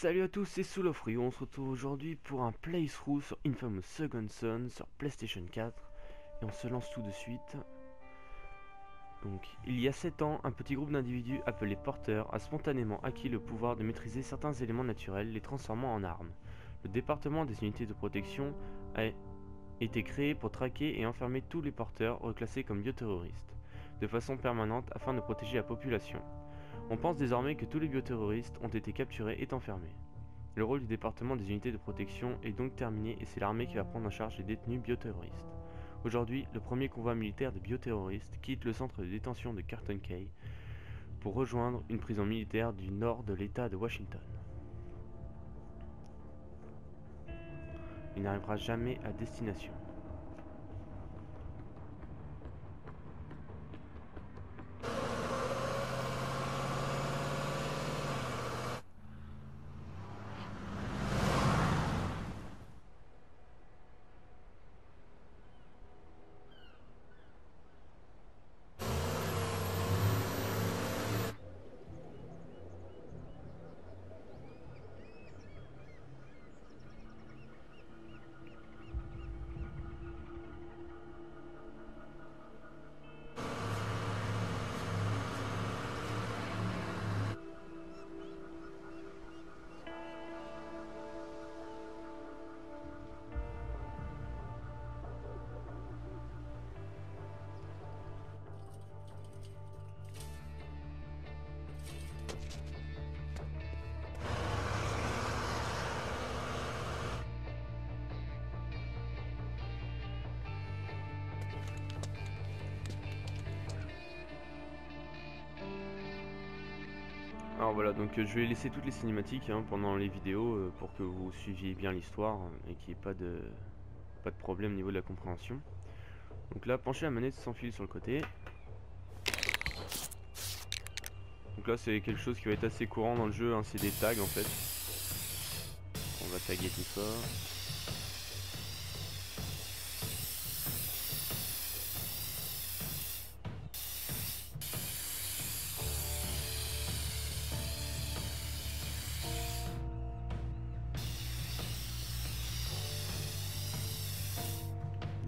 Salut à tous, c'est Soulofrio, on se retrouve aujourd'hui pour un playthrough sur Infamous Second Son sur PlayStation 4 et on se lance tout de suite. Donc, il y a 7 ans, un petit groupe d'individus appelés porteurs a spontanément acquis le pouvoir de maîtriser certains éléments naturels, les transformant en armes. Le département des unités de protection a été créé pour traquer et enfermer tous les porteurs reclassés comme bioterroristes, de façon permanente afin de protéger la population. On pense désormais que tous les bioterroristes ont été capturés et enfermés. Le rôle du département des unités de protection est donc terminé et c'est l'armée qui va prendre en charge les détenus bioterroristes. Aujourd'hui, le premier convoi militaire de bioterroristes quitte le centre de détention de Carlton Cay pour rejoindre une prison militaire du nord de l'État de Washington. Il n'arrivera jamais à destination. Alors voilà, donc je vais laisser toutes les cinématiques pendant les vidéos pour que vous suiviez bien l'histoire et qu'il n'y ait pas de problème au niveau de la compréhension. Donc là, penchez la manette sans fil sur le côté. Donc là, c'est quelque chose qui va être assez courant dans le jeu, c'est des tags en fait. On va taguer tout ça.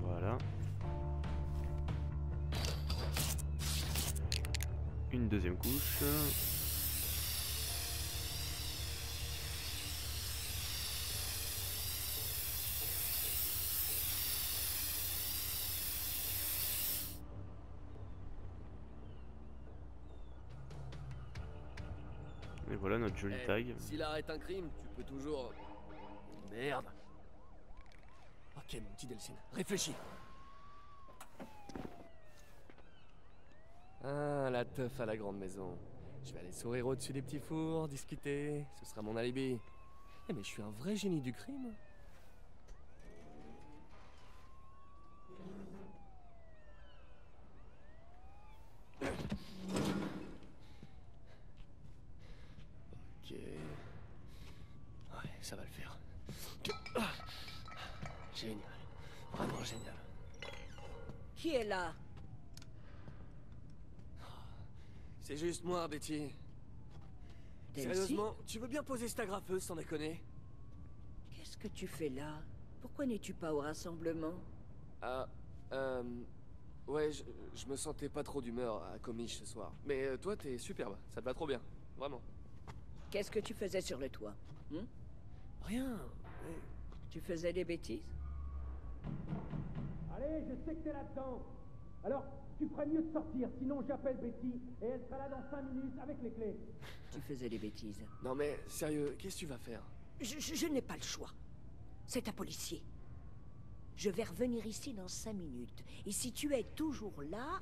Voilà. Une deuxième couche. Et voilà notre joli tag. Si l'art est un crime, tu peux toujours... Merde. Ok, mon petit Delphine, réfléchis. Ah, la teuf à la grande maison. Je vais aller sourire au-dessus des petits fours, discuter, ce sera mon alibi. Eh mais je suis un vrai génie du crime. Ok... Ouais, ça va le faire. Génial. Vraiment génial. Qui est là? C'est juste moi, Betty. Delcy? Sérieusement, tu veux bien poser cette agrafeuse sans déconner? Qu'est-ce que tu fais là? Pourquoi n'es-tu pas au rassemblement? Ah, ouais, je me sentais pas trop d'humeur à Comiche ce soir. Mais toi, t'es superbe, ça te va trop bien, vraiment. Qu'est-ce que tu faisais sur le toit? Rien, mais... Tu faisais des bêtises? Allez, je sais que t'es là-dedans. Alors, tu ferais mieux de sortir, sinon j'appelle Betty et elle sera là dans 5 minutes avec les clés. Tu faisais des bêtises. Non mais, sérieux, qu'est-ce que tu vas faire? Je n'ai pas le choix. C'est un policier. Je vais revenir ici dans 5 minutes. Et si tu es toujours là...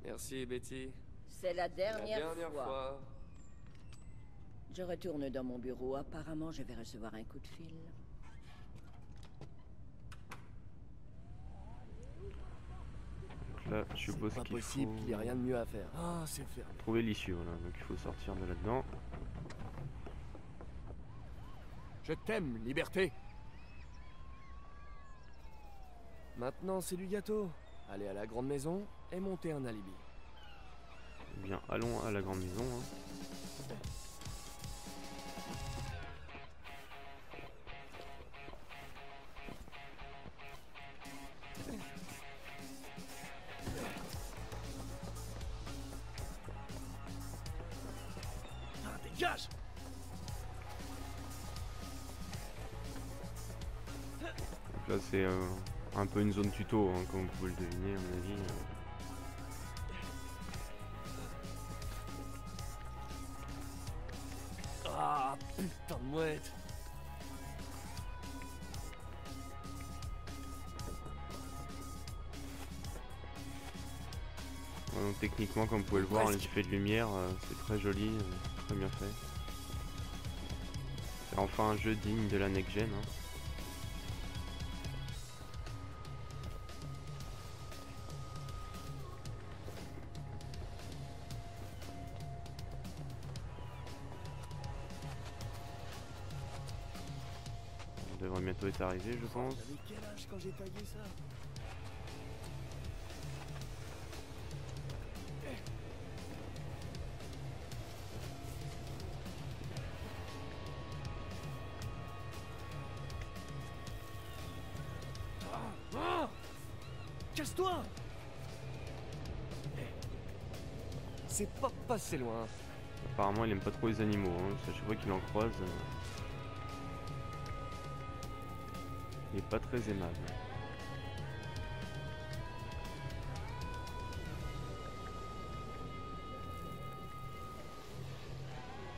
Merci, Betty. C'est la La dernière, dernière fois. Je retourne dans mon bureau. Apparemment, je vais recevoir un coup de fil. Donc là, je suppose Pas qu'il possible faut qu'il y ait rien de mieux à faire. Ah, c'est fermé. trouver l'issue, voilà. Donc il faut sortir de là-dedans. Je t'aime, liberté. Maintenant, c'est du gâteau. Aller à la grande maison et monter un alibi. Eh bien, allons à la grande maison. Dégage! Donc là c'est un peu une zone tuto, hein, comme vous pouvez le deviner à mon avis. Ah, putain de mouette. Ouais, donc techniquement, comme vous pouvez le voir, les effets de lumière, c'est très joli, très bien fait. C'est enfin un jeu digne de la next-gen. Hein. On devrait bientôt être arrivé, je pense. J'avais quel âge quand j'ai tagué ça? Casse-toi! C'est pas passé loin. Apparemment, il aime pas trop les animaux. Hein. À chaque fois qu'il en croise, il est pas très aimable.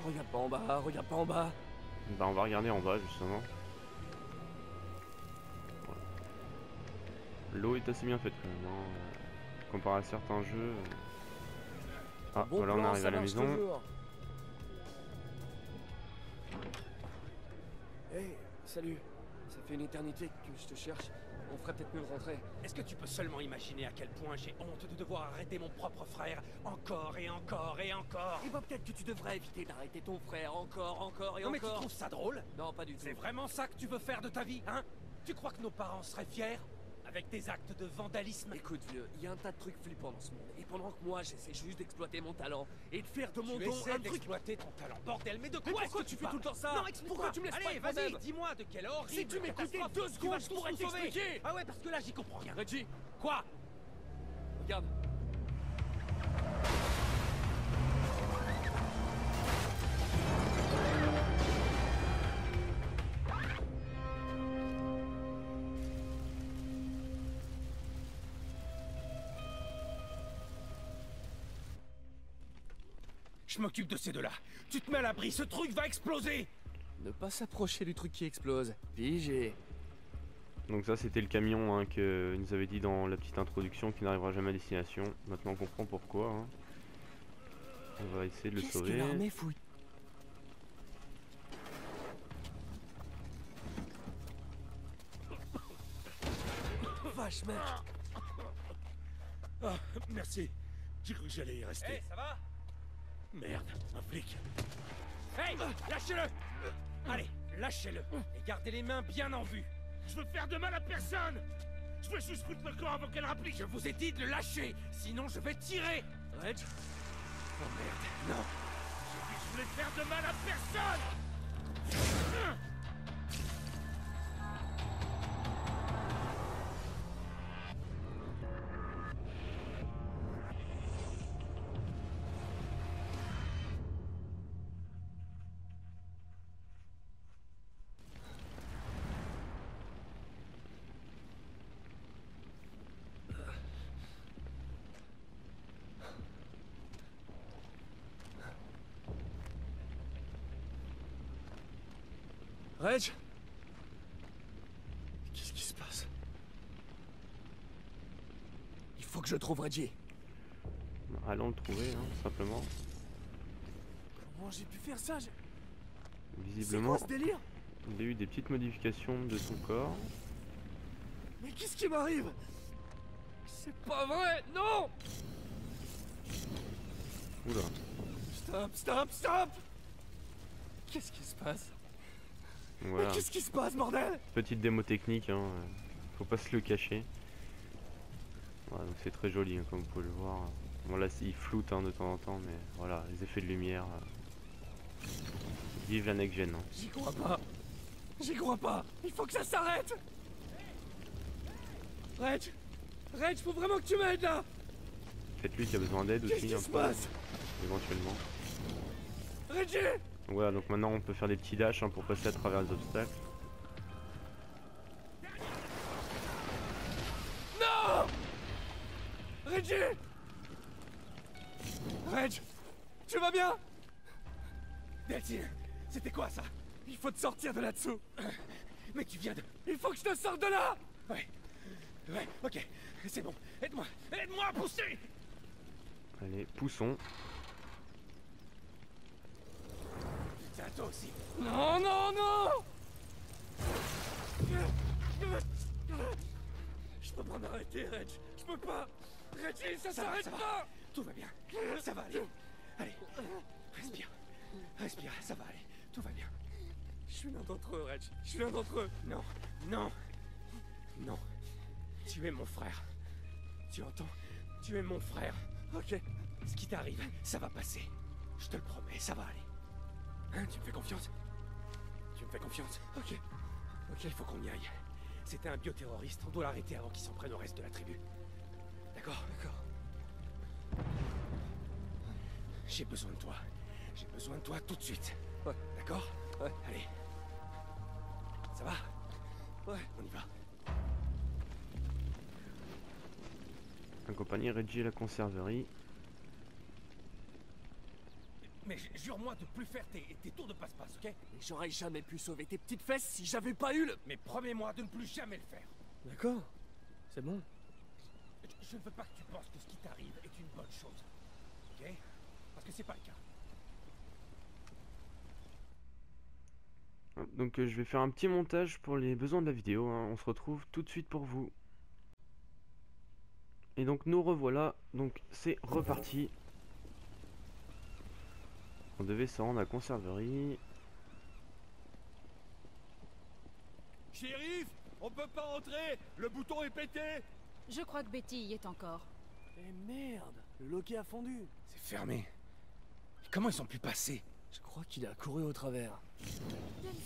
Regarde pas en bas, regarde pas en bas. Bah, on va regarder en bas justement. L'eau est assez bien faite quand même, hein. Comparé à certains jeux. Ah, Bon voilà, on plan, arrive ça à la marche maison. toujours. Hey, salut. Ça fait une éternité que je te cherche. On ferait peut-être mieux de rentrer. Est-ce que tu peux seulement imaginer à quel point j'ai honte de devoir arrêter mon propre frère encore et encore et encore? Et bah peut-être que tu devrais éviter d'arrêter ton frère encore et Non mais tu encore. trouves ça drôle? Non, pas du tout. C'est vraiment ça que tu veux faire de ta vie, hein? Tu crois que nos parents seraient fiers? Avec tes actes de vandalisme? Écoute vieux, il y a un tas de trucs flippants dans ce monde. Et pendant que moi j'essaie juste d'exploiter mon talent et de faire de mon Tu don essaies un truc. d'exploiter ton talent, bordel, mais de Mais quoi est-ce pourquoi que tu fais parles? tout le temps ça? Non, explique-moi. Pourquoi tu me laisses Allez, pas être vas-y, moi-même? dis-moi de quelle horrible Si tu m'écoutais catastrophe 2 tu secondes, vas je tout pourrais nous sauver. t'expliquer. Ah ouais, parce que là j'y comprends rien. Reggie, Quoi? regarde. Je m'occupe de ces deux-là. Tu te mets à l'abri, ce truc va exploser. Ne pas s'approcher du truc qui explose. Pigé. Donc ça c'était le camion hein, que nous avait dit dans la petite introduction qui n'arrivera jamais à destination. Maintenant on comprend pourquoi. Hein. On va essayer de le Qu'est-ce que sauver. l'armée fout? Vache mec. Ah, merci. J'ai cru que j'allais y rester. Hey, ça va? Merde, un flic. Hey, lâchez-le. Allez, lâchez-le. Et gardez les mains bien en vue. Je veux faire de mal à personne. Je veux juste foutre le camp avant qu'elle rapplique. Je vous ai dit de le lâcher, sinon je vais tirer. Reg. Oh merde, non. J'ai dit que je voulais faire de mal à personne. Reg. Qu'est-ce qui se passe? Il faut que je trouve Reggie. Allons le trouver, hein, tout simplement. Comment j'ai pu faire ça? C'est Visiblement, quoi ce délire? il a eu des petites modifications de son corps. Mais qu'est-ce qui m'arrive? C'est pas vrai, non! Oula. Stop! Qu'est-ce qui se passe? Voilà. Mais qu'est-ce qui se passe, bordel? Petite démo technique, hein, faut pas se le cacher. Voilà, donc c'est très joli, hein, comme vous pouvez le voir. Bon là il floute hein, de temps en temps, mais voilà, les effets de lumière. Vive la next gen. Hein. J'y crois pas! Il faut que ça s'arrête! Reg, faut vraiment que tu m'aides là! Peut-être lui qui a besoin d'aide Qu'est-ce aussi, qui un se peu, passe? éventuellement. Reggie! Voilà, donc maintenant on peut faire des petits dashs hein, pour passer à travers les obstacles. Non! Reggie! Reg! Tu vas bien? Deltine, c'était quoi ça? Il faut te sortir de là-dessous. Mais tu viens de... Il faut que je te sorte de là! Ouais, ok, c'est bon. Aide-moi à pousser! Allez, poussons. Putain, toi aussi. Non! Je peux pas m'arrêter, Reg. Je peux pas. Reggie, ça s'arrête pas. Tout va bien. Ça va aller. Allez, respire, ça va aller. Tout va bien. Je suis l'un d'entre eux, Reg. Je suis l'un d'entre eux. Non. Tu es mon frère. Tu entends? Tu es mon frère. Ok. Ce qui t'arrive, ça va passer. Je te le promets, ça va aller. Hein, tu me fais confiance? Ok, il faut qu'on y aille. C'était un bioterroriste, on doit l'arrêter avant qu'il s'en prenne au reste de la tribu. D'accord. J'ai besoin de toi tout de suite. Ouais. D'accord? Ouais. Allez. Ça va? Ouais, on y va. Accompagner Reggie à la conserverie. Mais jure-moi de plus faire tes tours de passe-passe, ok? J'aurais jamais pu sauver tes petites fesses si j'avais pas eu le... Mais promets-moi de ne plus jamais le faire. D'accord. C'est bon. Je ne veux pas que tu penses que ce qui t'arrive est une bonne chose. Ok? Parce que c'est pas le cas. Donc je vais faire un petit montage pour les besoins de la vidéo, hein. On se retrouve tout de suite pour vous. Et donc nous revoilà, donc c'est reparti. On devait se rendre à la conserverie. Shérif, on peut pas rentrer. Le bouton est pété. Je crois que Betty y est encore. Eh merde, le loquet a fondu. C'est fermé. Comment ils ont pu passer? Je crois qu'il a couru au travers.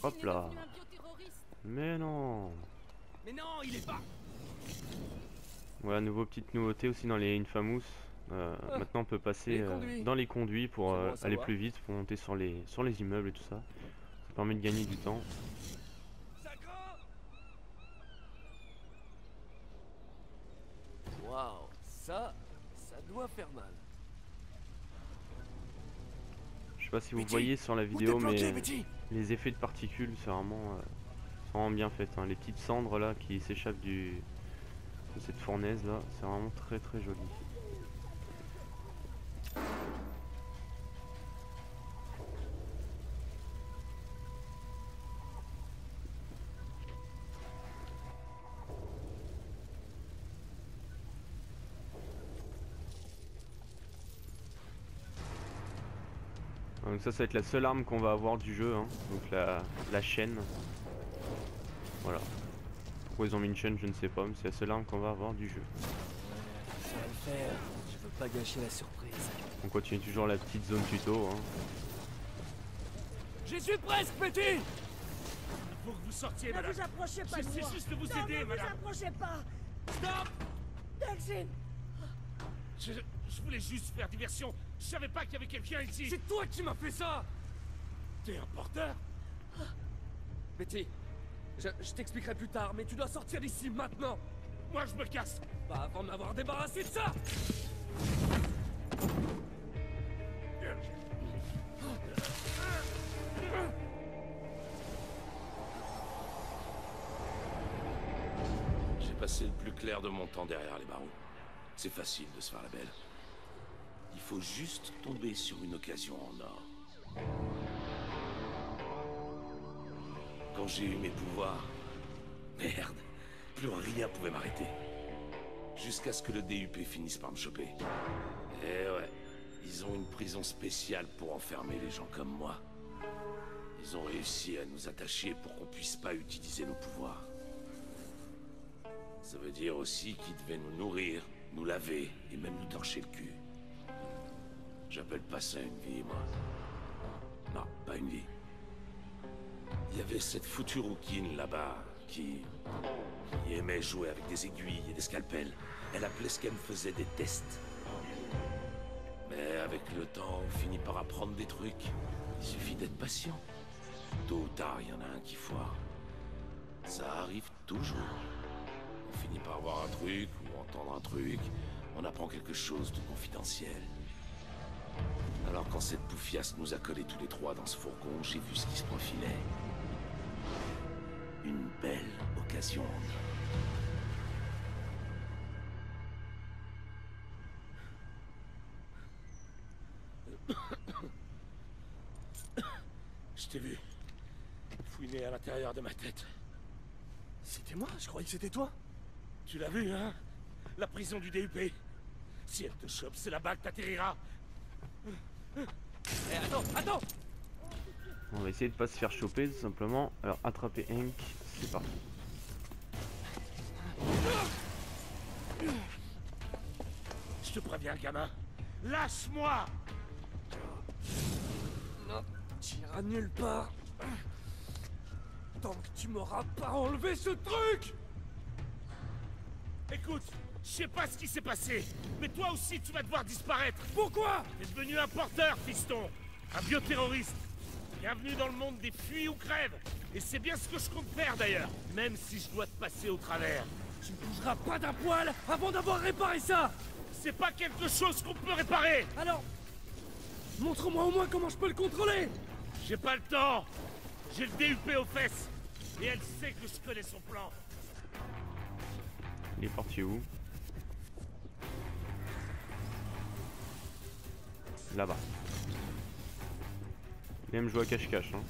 Hop là. Mais non. Mais non, il est pas... Voilà, petite nouveauté aussi dans les Infamous. Maintenant on peut passer dans les conduits pour aller plus vite, pour monter sur les immeubles et tout ça. Ça permet de gagner du temps. Waouh, ça doit faire mal. Je sais pas si vous Betty, voyez sur la où vidéo, t'es bloqué, mais Betty? les effets de particules c'est vraiment bien fait, hein. Les petites cendres là qui s'échappent de cette fournaise là, c'est vraiment très très joli. Donc ça va être la seule arme qu'on va avoir du jeu, hein. Donc la chaîne. Voilà. Pourquoi ils ont mis une chaîne je ne sais pas, mais c'est la seule arme qu'on va avoir du jeu. Ça va le faire, je veux pas gâcher la surprise. On continue toujours la petite zone tuto, hein. J'y suis presque, Betty! Faut que vous sortiez, Ne madame. vous approchez pas de J'essaie moi. juste de vous Non, aider, ne vous madame. approchez pas. Stop! Delphine. Je voulais juste faire diversion. Je savais pas qu'il y avait quelqu'un ici. C'est toi qui m'as fait ça! T'es un porteur? Betty, je t'expliquerai plus tard, mais tu dois sortir d'ici maintenant! Moi, je me casse. Pas avant de m'avoir débarrassé de ça! J'ai passé le plus clair de mon temps derrière les barreaux. C'est facile de se faire la belle. Il faut juste tomber sur une occasion en or. Quand j'ai eu mes pouvoirs, merde, plus rien pouvait m'arrêter. Jusqu'à ce que le DUP finisse par me choper. Et ouais, ils ont une prison spéciale pour enfermer les gens comme moi. Ils ont réussi à nous attacher pour qu'on puisse pas utiliser nos pouvoirs. Ça veut dire aussi qu'ils devaient nous nourrir, nous laver et même nous torcher le cul. J'appelle pas ça une vie, moi. Non, pas une vie. Il y avait cette foutue rouquine là-bas qui aimait jouer avec des aiguilles et des scalpels. Elle appelait ce qu'elle me faisait des tests. Mais avec le temps, on finit par apprendre des trucs. Il suffit d'être patient. Tôt ou tard, il y en a un qui foire. Ça arrive toujours. On finit par voir un truc, ou entendre un truc. On apprend quelque chose de confidentiel. Alors quand cette bouffiasse nous a collés tous les trois dans ce fourgon, j'ai vu ce qui se profilait. Une belle occasion. Je t'ai vu. Fouiner à l'intérieur de ma tête. C'était moi? Je croyais que c'était toi. Tu l'as vu, hein? La prison du DUP. Si elle te chope, c'est là-bas que t'atterriras. Eh, attends! On va essayer de pas se faire choper tout simplement. Alors attraper Hank, c'est parti. Je te préviens, gamin. Lâche-moi! Non, tu iras nulle part. Tant que tu m'auras pas enlevé ce truc! Écoute, je sais pas ce qui s'est passé, mais toi aussi tu vas devoir disparaître. Pourquoi? T'es devenu un porteur, fiston. Un bioterroriste. Bienvenue dans le monde des fuis ou crèves. Et c'est bien ce que je compte faire d'ailleurs, même si je dois te passer au travers. Tu ne bougeras pas d'un poil avant d'avoir réparé ça! C'est pas quelque chose qu'on peut réparer. Alors, montre-moi au moins comment je peux le contrôler! J'ai pas le temps. J'ai le DUP aux fesses. Et elle sait que je connais son plan. Il est parti où? Là-bas. Il aime jouer à cache-cache, hein.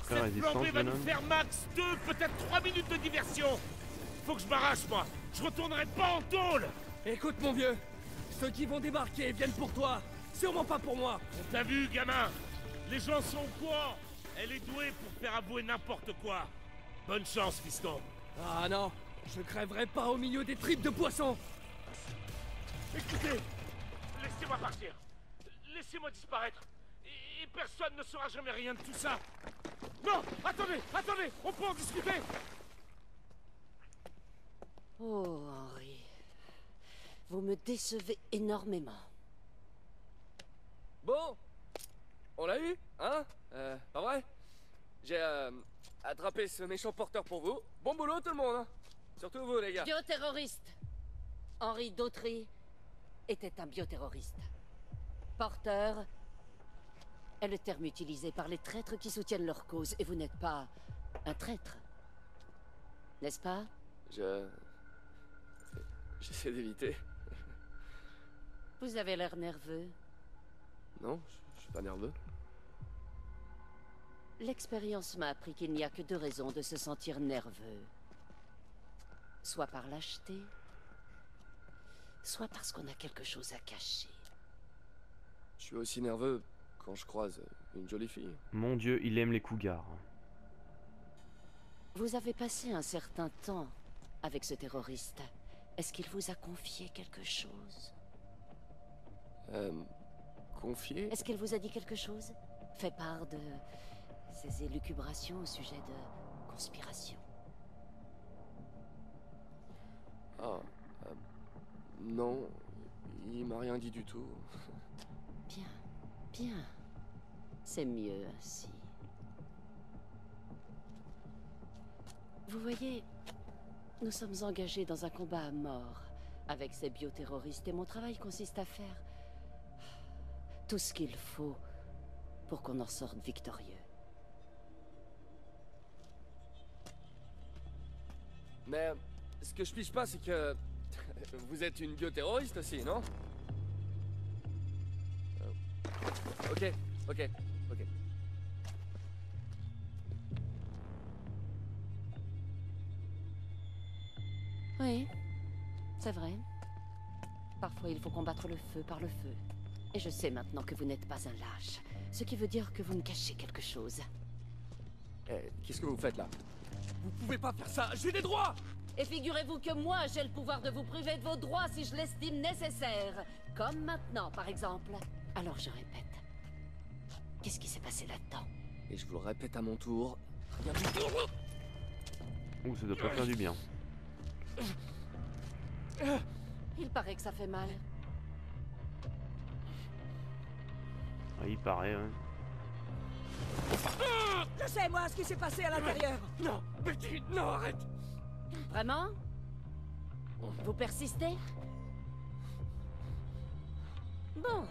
Très Cette résistance, flambée va nous Venom. faire max 2, peut-être 3 minutes de diversion. Faut que je m'arrache, moi. Je retournerai pas en tôle. Écoute, mon vieux, ceux qui vont débarquer viennent pour toi, sûrement pas pour moi. On t'a vu, gamin. Les gens sont au courant. Elle est douée pour faire avouer n'importe quoi. Bonne chance, fiston. Ah non, je crèverai pas au milieu des tripes de poisson. Écoutez, laissez-moi partir. Laissez-moi disparaître. Et personne ne saura jamais rien de tout ça. Non, attendez, on peut en discuter. Oh, Henry. Vous me décevez énormément. Bon, on l'a eu, hein? Pas vrai? J'ai attrapé ce méchant porteur pour vous. Bon boulot tout le monde, hein? Surtout vous les gars. Bioterroriste. Henry Dautry était un bioterroriste. Porteur est le terme utilisé par les traîtres qui soutiennent leur cause, et vous n'êtes pas un traître. N'est-ce pas? J'essaie d'éviter. Vous avez l'air nerveux. Non, je suis pas nerveux. L'expérience m'a appris qu'il n'y a que deux raisons de se sentir nerveux. Soit par lâcheté, soit parce qu'on a quelque chose à cacher. Je suis aussi nerveux quand je croise une jolie fille. Mon Dieu, il aime les cougars. Vous avez passé un certain temps avec ce terroriste. Est-ce qu'il vous a confié quelque chose? Confié? Est-ce qu'il vous a dit quelque chose? Fait part de ses élucubrations au sujet de conspiration? Ah, non, il m'a rien dit du tout. Bien, bien. C'est mieux ainsi. Vous voyez, nous sommes engagés dans un combat à mort avec ces bioterroristes et mon travail consiste à faire tout ce qu'il faut pour qu'on en sorte victorieux. Mais ce que je piche pas, c'est que vous êtes une bioterroriste aussi, non? Ok. Oui, c'est vrai. Parfois, il faut combattre le feu par le feu. Et je sais maintenant que vous n'êtes pas un lâche. Ce qui veut dire que vous me cachez quelque chose. Qu'est-ce que vous faites là? Vous pouvez pas faire ça, j'ai des droits! Et figurez-vous que moi, j'ai le pouvoir de vous priver de vos droits si je l'estime nécessaire. Comme maintenant, par exemple. Alors je répète. Qu'est-ce qui s'est passé là-dedans? Et je vous le répète à mon tour. Ouh, ça doit pas faire du bien. Il paraît que ça fait mal. Ouais, il paraît, ouais. Je sais, moi, ce qui s'est passé à l'intérieur. Non, Betty, non, arrête. Vraiment? Vous persistez? Bon.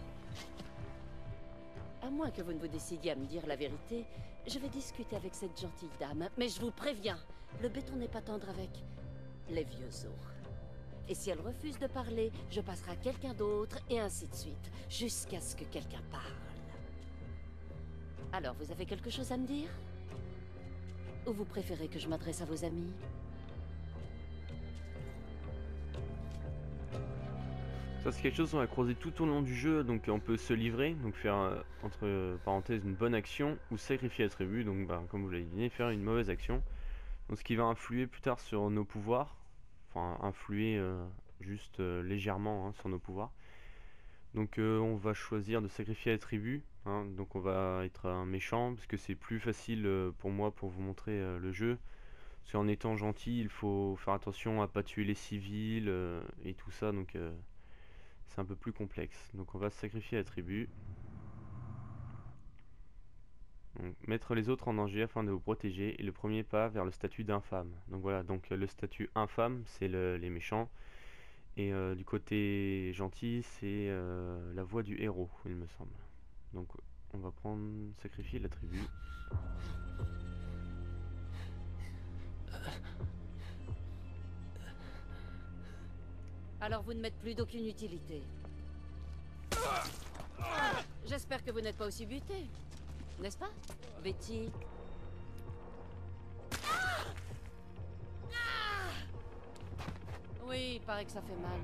À moins que vous ne vous décidiez à me dire la vérité, je vais discuter avec cette gentille dame. Mais je vous préviens, le béton n'est pas tendre avec les vieux os. Et si elle refuse de parler, je passerai à quelqu'un d'autre, et ainsi de suite, jusqu'à ce que quelqu'un parle. Alors, vous avez quelque chose à me dire? Ou vous préférez que je m'adresse à vos amis? Ça c'est quelque chose qu'on va croiser tout au long du jeu, donc on peut se livrer, donc faire entre parenthèses une bonne action, ou sacrifier la tribu, donc bah, comme vous l'avez dit, faire une mauvaise action. Donc ce qui va influer plus tard sur nos pouvoirs, enfin influer juste légèrement sur nos pouvoirs. Donc on va choisir de sacrifier la tribu, donc on va être un méchant, parce que c'est plus facile pour moi pour vous montrer le jeu. Parce qu'en étant gentil, il faut faire attention à pas tuer les civils et tout ça, donc c'est un peu plus complexe. Donc on va sacrifier la tribu. Donc, mettre les autres en danger afin de vous protéger, et le premier pas vers le statut d'infâme. Donc voilà, donc le statut infâme, c'est les méchants. Et du côté gentil, c'est la voix du héros, il me semble. Donc on va sacrifier la tribu. Alors vous ne m'êtes plus d'aucune utilité. J'espère que vous n'êtes pas aussi buté. N'est-ce pas, Betty? Oui, il paraît que ça fait mal.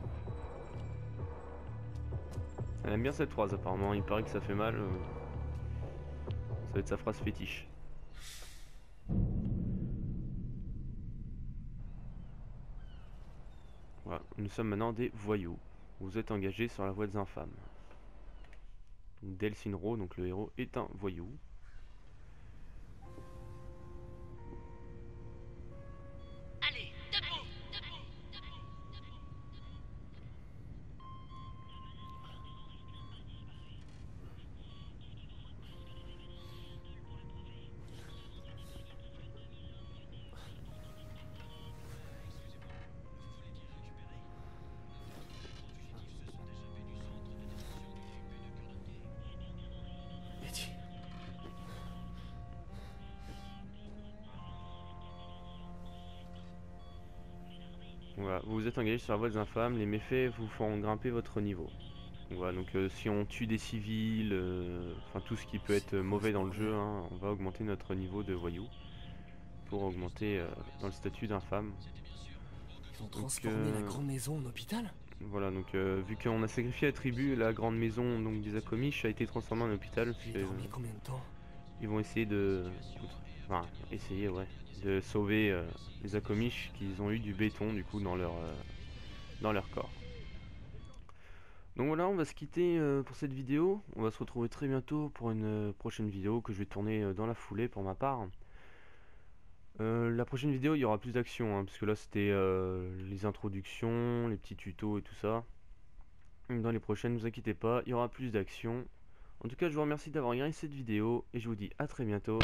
Elle aime bien cette phrase apparemment, il paraît que ça fait mal. Ça va être sa phrase fétiche. Voilà, nous sommes maintenant des voyous. Vous êtes engagés sur la voie des infâmes. Del Sinro, donc le héros, est un voyou. Allez, debout, Betty. Voilà, vous êtes engagés sur la voie des infâmes, les méfaits vous feront grimper votre niveau. Voilà, donc si on tue des civils, enfin tout ce qui peut être mauvais dans le jeu, on va augmenter notre niveau de voyou pour augmenter dans le statut d'infâme. Ils ont transformé la grande maison en hôpital? Voilà, donc vu qu'on a sacrifié la tribu, la grande maison donc des Akomish a été transformée en hôpital. Ils ont mis combien de temps? Ils vont essayer de... Enfin, essayer, ouais, de sauver les Akomish qu'ils ont eu du béton du coup dans leur corps. Donc voilà, on va se quitter pour cette vidéo. On va se retrouver très bientôt pour une prochaine vidéo que je vais tourner dans la foulée pour ma part. La prochaine vidéo, il y aura plus d'action, parce que là c'était les introductions, les petits tutos et tout ça. Dans les prochaines, ne vous inquiétez pas, il y aura plus d'action. En tout cas, je vous remercie d'avoir regardé cette vidéo et je vous dis à très bientôt.